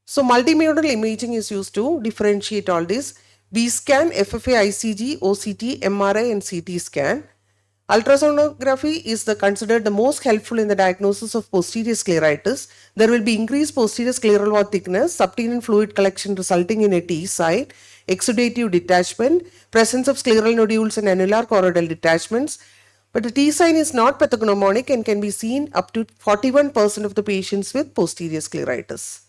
So multimodal imaging is used to differentiate all this. B-scan, FFA, ICG, OCT, MRI and CT scan. Ultrasonography is considered the most helpful in the diagnosis of posterior scleritis. There will be increased posterior scleral wall thickness, subtenon fluid collection resulting in a T site, exudative detachment, presence of scleral nodules and annular choroidal detachments. But the T sign is not pathognomonic and can be seen up to 41% of the patients with posterior scleritis.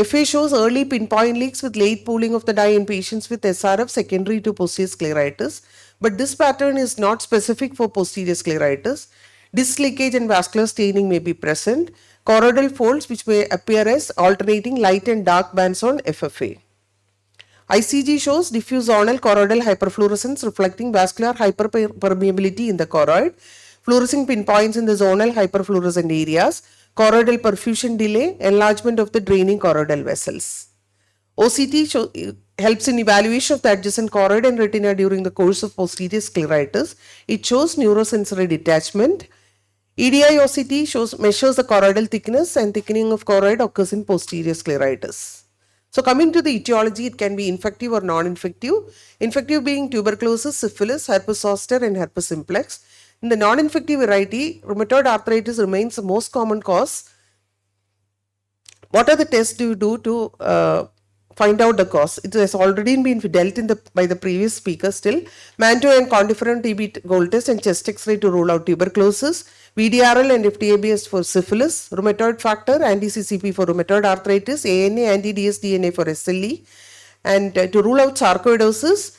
FA shows early pinpoint leaks with late pooling of the dye in patients with SRF secondary to posterior scleritis, but this pattern is not specific for posterior scleritis. Disc leakage and vascular staining may be present. Choroidal folds which may appear as alternating light and dark bands on FFA. ICG shows diffuse zonal choroidal hyperfluorescence reflecting vascular hyperpermeability in the choroid, fluorescing pinpoints in the zonal hyperfluorescent areas, choroidal perfusion delay, enlargement of the draining choroidal vessels. OCT helps in evaluation of the adjacent choroid and retina during the course of posterior scleritis. It shows neurosensory detachment. EDI OCT measures the choroidal thickness, and thickening of choroid occurs in posterior scleritis. So coming to the etiology, it can be infective or non-infective. Infective being tuberculosis, syphilis, herpes zoster and herpes simplex. In the non-infective variety, rheumatoid arthritis remains the most common cause. What are the tests do you do to find out the cause? It has already been dealt in by the previous speaker still. Manto and quantiferon TB gold test and chest x-ray to rule out tuberculosis. VDRL and FTABS for syphilis. Rheumatoid factor, anti-CCP for rheumatoid arthritis. ANA, anti-dsDNA for SLE. And to rule out sarcoidosis,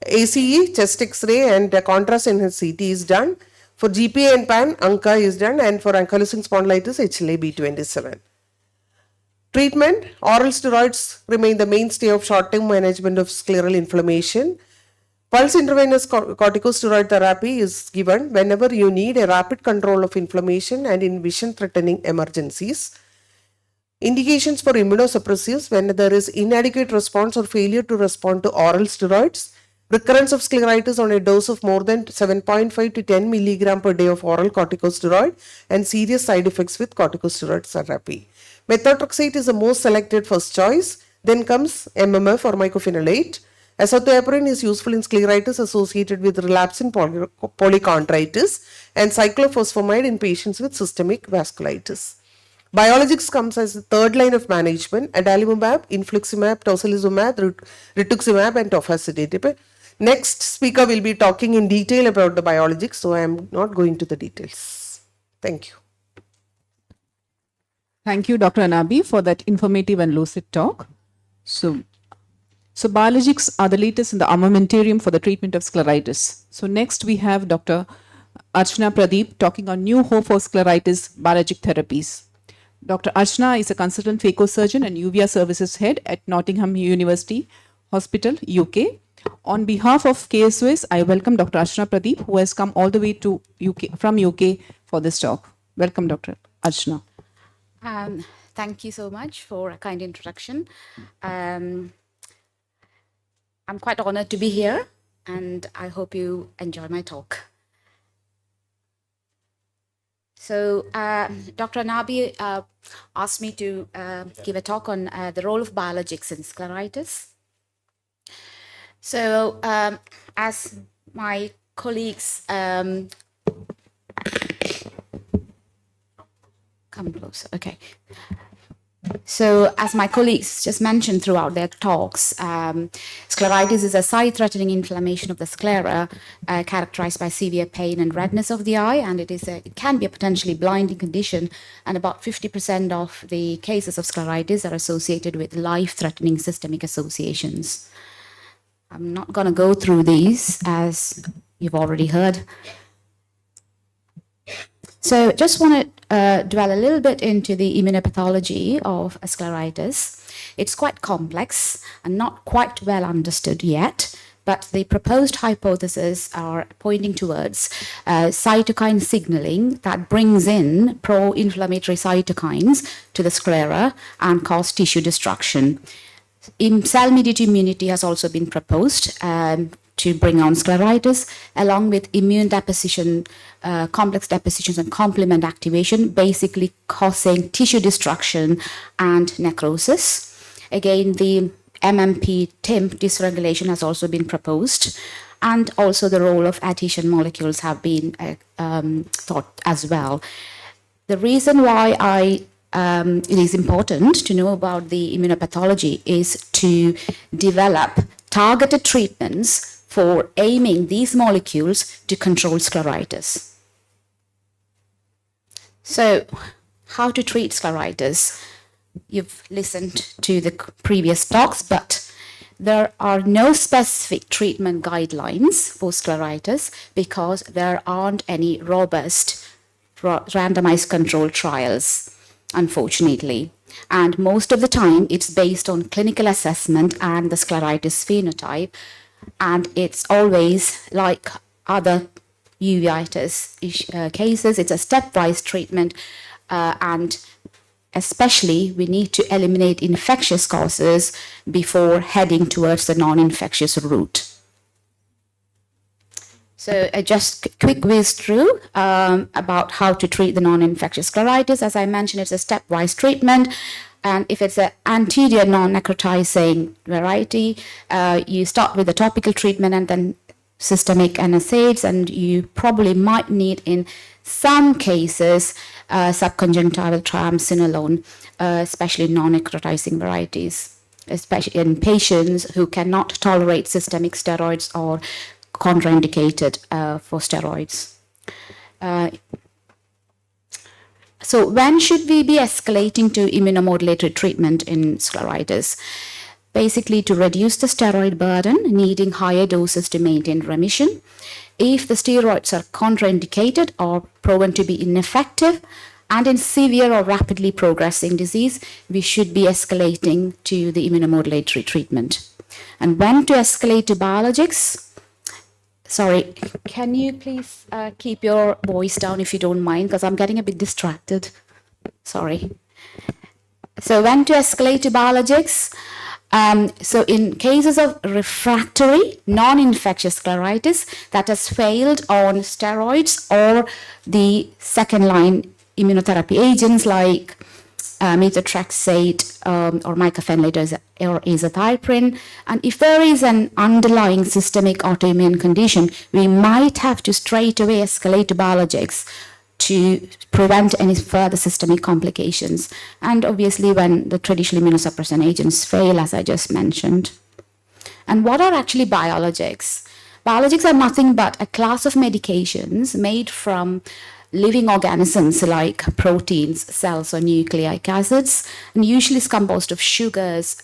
ACE, chest x-ray and contrast enhanced CT is done. For GPA and PAN, ANCA is done. And for ankylosing spondylitis, HLA-B27. Treatment, oral steroids remain the mainstay of short-term management of scleral inflammation. Pulse intravenous corticosteroid therapy is given whenever you need a rapid control of inflammation and in vision-threatening emergencies. Indications for immunosuppressives when there is inadequate response or failure to respond to oral steroids. Recurrence of scleritis on a dose of more than 7.5 to 10 milligram per day of oral corticosteroid and serious side effects with corticosteroid therapy. Methotrexate is the most selected first choice. Then comes MMF or mycophenolate. Azathioprine is useful in scleritis associated with relapse in polychondritis and cyclophosphamide in patients with systemic vasculitis. Biologics comes as the third line of management. Adalimumab, infliximab, tocilizumab, rituximab and tofacitinib. Next speaker will be talking in detail about the biologics, so I am not going to the details. Thank you. Thank you, Dr. Anabi, for that informative and lucid talk. So biologics are the latest in the armamentarium for the treatment of scleritis. So next we have Dr. Archana Pradeep talking on new hope for scleritis biologic therapies. Dr. Archana is a consultant phacosurgeon and uvea services head at Nottingham University Hospital, UK. On behalf of KSOS, I welcome Dr. Archana Pradeep, who has come all the way to from UK for this talk. Welcome, Dr. Archana. Thank you so much for a kind introduction. I'm quite honored to be here, and I hope you enjoy my talk. So Dr. Anabi asked me to give a talk on the role of biologics in scleritis. So as my colleagues come closer, okay. So as my colleagues just mentioned throughout their talks, scleritis is a sight-threatening inflammation of the sclera characterized by severe pain and redness of the eye, and it can be a potentially blinding condition, and about 50% of the cases of scleritis are associated with life-threatening systemic associations. I'm not going to go through these, as you've already heard. So just wanted dwell a little bit into the immunopathology of scleritis. It's quite complex and not quite well understood yet, but the proposed hypotheses are pointing towards cytokine signaling that brings in pro-inflammatory cytokines to the sclera and cause tissue destruction. Cell-mediated immunity has also been proposed to bring on scleritis, along with immune deposition, complex depositions and complement activation, basically causing tissue destruction and necrosis. Again, the MMP-TIMP dysregulation has also been proposed, and also the role of adhesion molecules have been thought as well. The reason why it is important to know about the immunopathology is to develop targeted treatments for aiming these molecules to control scleritis. So, how to treat scleritis? You've listened to the previous talks, but there are no specific treatment guidelines for scleritis because there aren't any robust randomized controlled trials, unfortunately. And most of the time, it's based on clinical assessment and the scleritis phenotype. And it's always like other uveitis cases, it's a stepwise treatment, and especially we need to eliminate infectious causes before heading towards the non-infectious route. So just quick whiz through about how to treat the non-infectious scleritis. As I mentioned, it's a stepwise treatment. And if it's an anterior non-necrotizing variety, you start with the topical treatment and then systemic NSAIDs, and you probably might need, in some cases, subconjunctival triamcinolone, especially non-necrotizing varieties, especially in patients who cannot tolerate systemic steroids or contraindicated for steroids. So when should we be escalating to immunomodulatory treatment in scleritis? Basically to reduce the steroid burden, needing higher doses to maintain remission. If the steroids are contraindicated or proven to be ineffective, and in severe or rapidly progressing disease, we should be escalating to the immunomodulatory treatment. And when to escalate to biologics? Sorry, can you please keep your voice down if you don't mind, because I'm getting a bit distracted. Sorry. So when to escalate to biologics? So in cases of refractory non-infectious scleritis that has failed on steroids or the second-line immunotherapy agents like methotrexate or mycophenolate or azathioprine, and if there is an underlying systemic autoimmune condition, we might have to straight away escalate to biologics to prevent any further systemic complications. And obviously when the traditional immunosuppressant agents fail, as I just mentioned. And what are actually biologics? Biologics are nothing but a class of medications made from living organisms like proteins, cells, or nucleic acids, and usually is composed of sugars,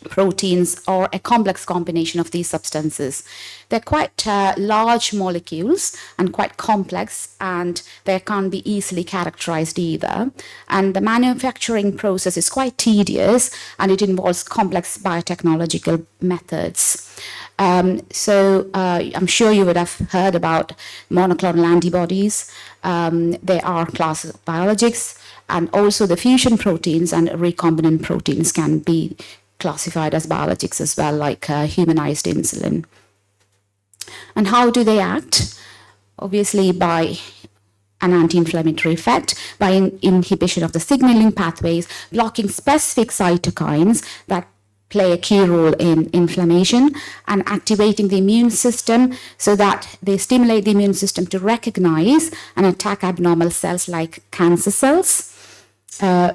proteins, or a complex combination of these substances. They're quite large molecules and quite complex, and they can't be easily characterized either. And the manufacturing process is quite tedious, and it involves complex biotechnological methods. So I'm sure you would have heard about monoclonal antibodies. They are classes of biologics, and also the fusion proteins and recombinant proteins can be classified as biologics as well, like humanized insulin. And how do they act? Obviously by an anti-inflammatory effect, by inhibition of the signaling pathways, blocking specific cytokines that play a key role in inflammation, and activating the immune system so that they stimulate the immune system to recognize and attack abnormal cells like cancer cells,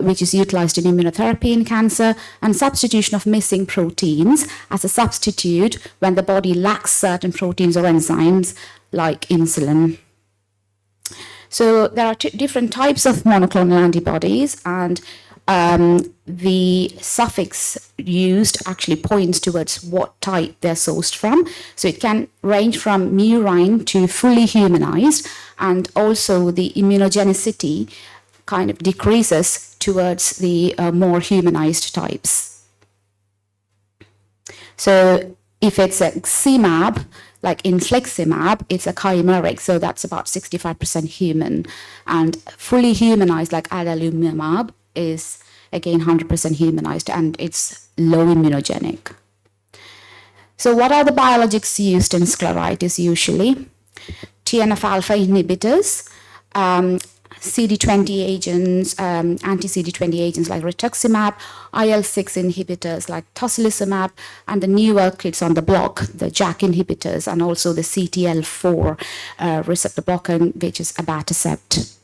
which is utilized in immunotherapy in cancer, and substitution of missing proteins as a substitute when the body lacks certain proteins or enzymes like insulin. So there are different types of monoclonal antibodies, and the suffix used actually points towards what type they're sourced from. So it can range from murine to fully humanized, and also the immunogenicity kind of decreases towards the more humanized types. So if it's a CMAB, like infliximab, it's a chimeric, so that's about 65% human. And fully humanized, like adalimumab, is again 100% humanized, and it's low immunogenic. So what are the biologics used in scleritis usually? TNF-alpha inhibitors, CD20 agents, anti-CD20 agents like rituximab, IL-6 inhibitors like tocilizumab, and the newer kids on the block, the JAK inhibitors, and also the CTL4 receptor blocker, which is abatacept.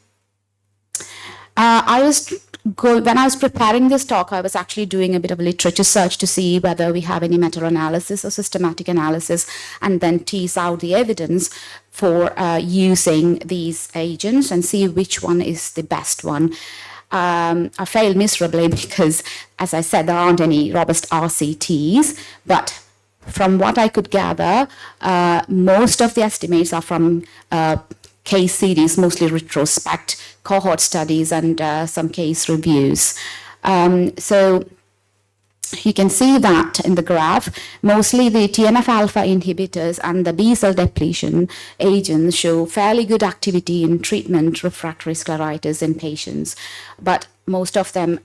When I was preparing this talk, I was actually doing a bit of literature search to see whether we have any meta-analysis or systematic analysis, and then tease out the evidence for using these agents and see which one is the best one. I failed miserably because, as I said, there aren't any robust RCTs, but from what I could gather, most of the estimates are from case series, mostly retrospect, cohort studies, and some case reviews. So you can see that in the graph, mostly the TNF-alpha inhibitors and the B-cell depletion agents show fairly good activity in treatment refractory scleritis in patients, but most of them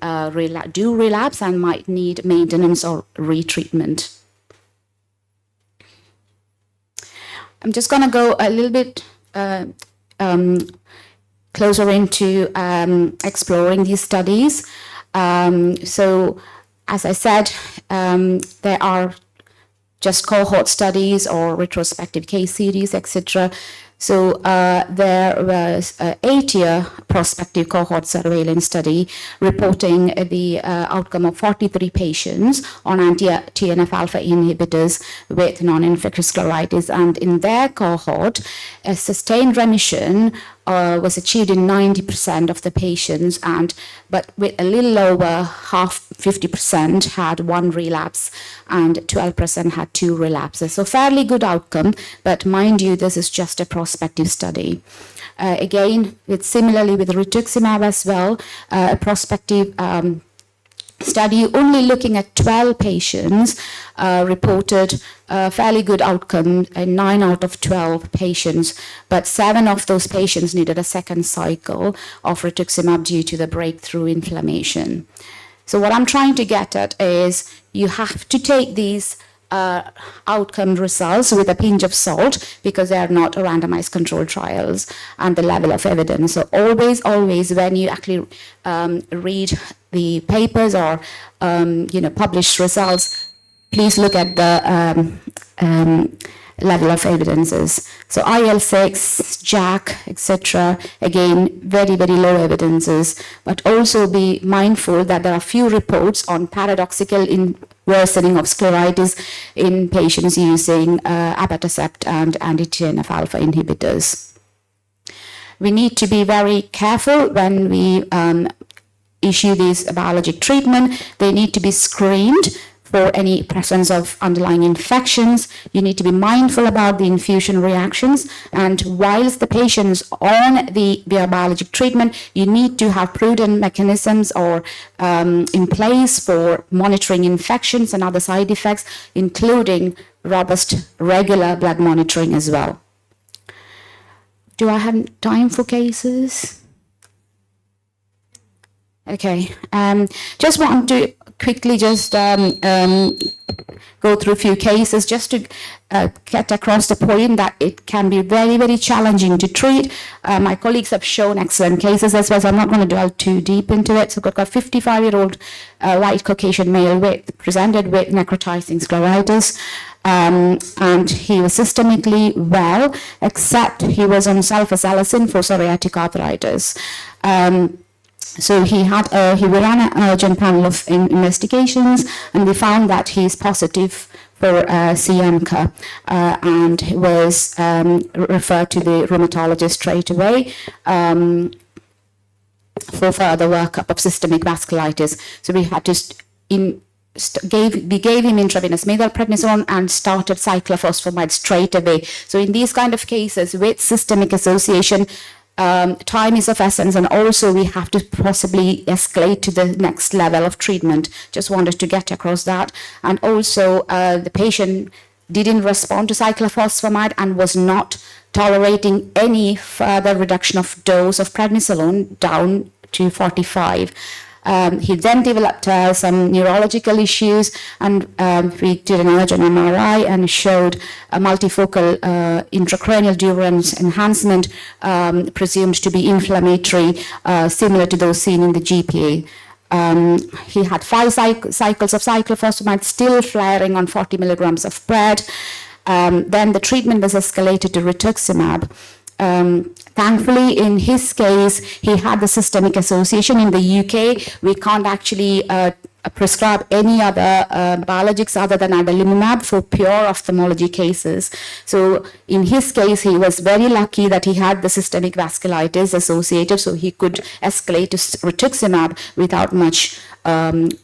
do relapse and might need maintenance or retreatment. I'm just going to go a little bit closer into exploring these studies. So, as I said, there are just cohort studies or retrospective case series, etc. So there was an 8-year prospective cohort surveillance study reporting the outcome of 43 patients on anti-TNF-alpha inhibitors with non-infectious scleritis. And in their cohort, a sustained remission was achieved in 90% of the patients, but with a little over 50% had one relapse and 12% had 2 relapses. So fairly good outcome, but mind you, this is just a prospective study. Again, similarly with rituximab as well, a prospective study only looking at 12 patients reported fairly good outcome in 9 out of 12 patients, but 7 of those patients needed a second cycle of rituximab due to the breakthrough inflammation. So what I'm trying to get at is you have to take these outcome results with a pinch of salt because they are not randomized controlled trials and the level of evidence. So always when you actually read the papers or published results, please look at the level of evidences. So IL-6, JAK, etc. Again, very, very low evidences, but also be mindful that there are few reports on paradoxical worsening of scleritis in patients using abatacept and anti-TNF-alpha inhibitors. We need to be very careful when we issue these biologic treatment. They need to be screened for any presence of underlying infections. You need to be mindful about the infusion reactions. And whilst the patient's on the biologic treatment, you need to have prudent mechanisms or in place for monitoring infections and other side effects, including robust regular blood monitoring as well. Do I have time for cases? Okay, just want to quickly just go through a few cases just to get across the point that it can be very, very challenging to treat. My colleagues have shown excellent cases as well, so I'm not going to delve too deep into it. So we've got a 55-year-old white Caucasian male presented with necrotizing scleritis. And he was systemically well, except he was on sulfasalazine for psoriatic arthritis. So he ran an urgent panel of investigations, and we found that he's positive for CMCA, and was referred to the rheumatologist straight away. for further workup of systemic vasculitis. So we had to we gave him intravenous methylprednisolone and started cyclophosphamide straight away. So in these kind of cases with systemic association, time is of essence, and also we have to possibly escalate to the next level of treatment. Just wanted to get across that. And also the patient didn't respond to cyclophosphamide and was not tolerating any further reduction of dose of prednisolone down to 45. He then developed some neurological issues, and we did an urgent MRI and showed a multifocal intracranial durance enhancement presumed to be inflammatory, similar to those seen in the GPA. He had 5 cycles of cyclophosphamide, still flaring on 40 milligrams of PRED. Then the treatment was escalated to rituximab. Thankfully, in his case, he had the systemic association. In the UK, we can't actually prescribe any other biologics other than adalimumab for pure ophthalmology cases. So in his case, he was very lucky that he had the systemic vasculitis associated, so he could escalate to rituximab without much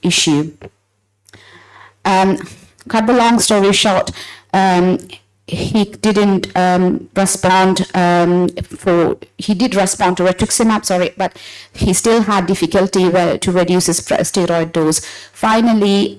issue. Cut the long story short, he didn't respond he did respond to rituximab, but he still had difficulty to reduce his steroid dose. Finally,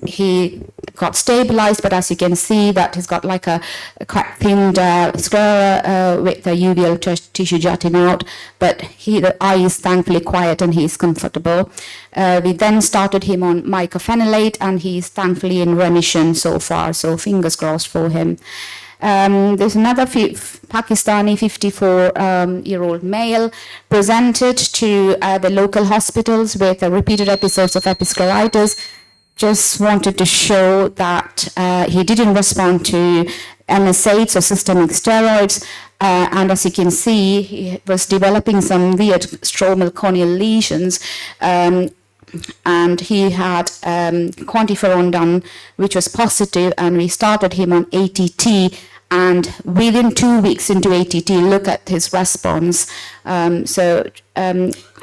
he got stabilized, but as you can see that he's got like a quite thin sclera with the uveal tissue jutting out, but the eye is thankfully quiet and he's comfortable. We then started him on mycophenolate, and he's thankfully in remission so far, so fingers crossed for him. There's another Pakistani 54-year-old male presented to the local hospitals with repeated episodes of episcleritis. Just wanted to show that he didn't respond to NSAIDs or systemic steroids, and as you can see, he was developing some weird stromal corneal lesions, and he had quantiferon done, which was positive, and we started him on ATT, and within 2 weeks into ATT, look at his response.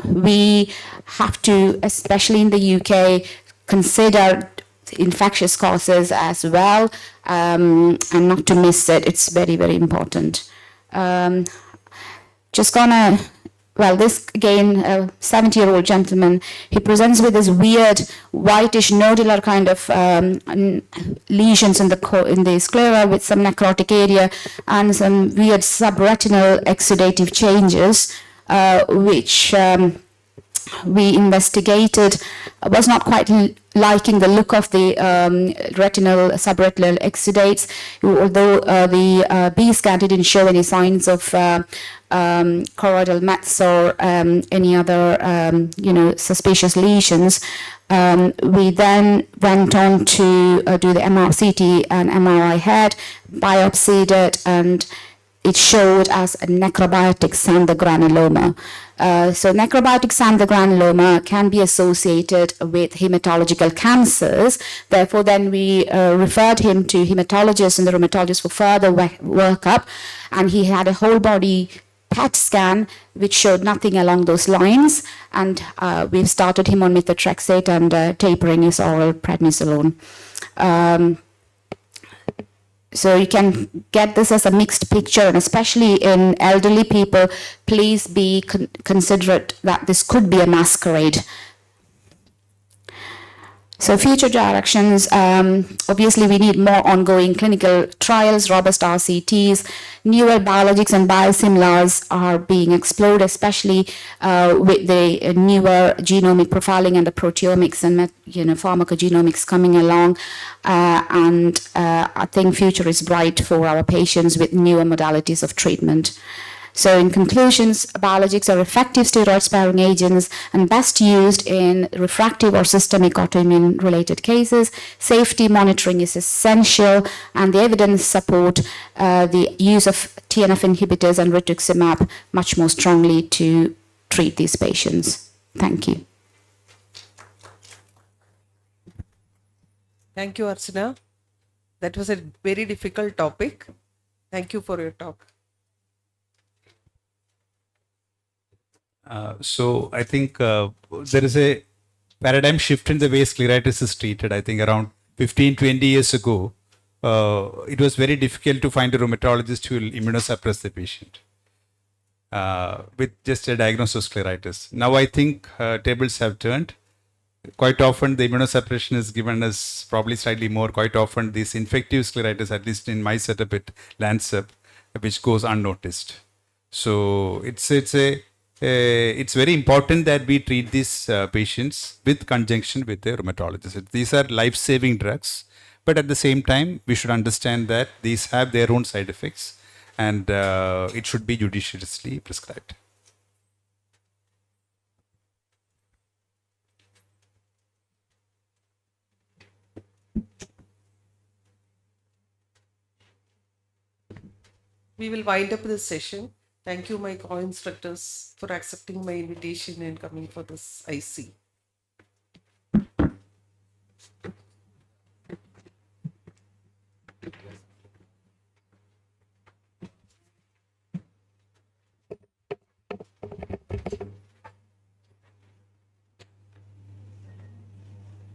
We have to, especially in the UK, consider infectious causes as well, and not to miss it. It's very, very important. This again, a 70-year-old gentleman, he presents with this weird whitish nodular kind of lesions in the sclera with some necrotic area and some weird subretinal exudative changes, which we investigated. Was not quite liking the look of the subretinal exudates, although the B scan didn't show any signs of choroidal mets or any other suspicious lesions. We then went on to do the CT and MRI head, biopsied it, and it showed as a necrobiotic xanthogranuloma. So necrobiotic xanthogranuloma can be associated with hematological cancers. Therefore, then we referred him to hematologists and the rheumatologist for further workup, and he had a whole body PET scan which showed nothing along those lines, and we've started him on methotrexate and tapering his oral prednisolone. So you can get this as a mixed picture, and especially in elderly people, please be considerate that this could be a masquerade. So future directions, obviously we need more ongoing clinical trials, robust RCTs, newer biologics and biosimilars are being explored, especially with the newer genomic profiling and the proteomics and pharmacogenomics coming along. And I think future is bright for our patients with newer modalities of treatment. So in conclusions, biologics are effective steroid-sparing agents and best used in refractive or systemic autoimmune-related cases. Safety monitoring is essential, and the evidence support the use of TNF inhibitors and rituximab much more strongly to treat these patients. Thank you. Thank you, Archana. That was a very difficult topic. Thank you for your talk. So I think there is a paradigm shift in the way scleritis is treated. I think around 15, 20 years ago, it was very difficult to find a rheumatologist who will immunosuppress the patient with just a diagnosis of scleritis. Now I think tables have turned. Quite often the immunosuppression is given as probably slightly more. Quite often this infective scleritis, at least in my setup at Lancet, which goes unnoticed. So it's very important that we treat these patients with conjunction with a rheumatologist. These are life-saving drugs, but at the same time we should understand that these have their own side effects, and it should be judiciously prescribed. We will wind up this session. Thank you, my co-instructors, for accepting my invitation and coming for this IC.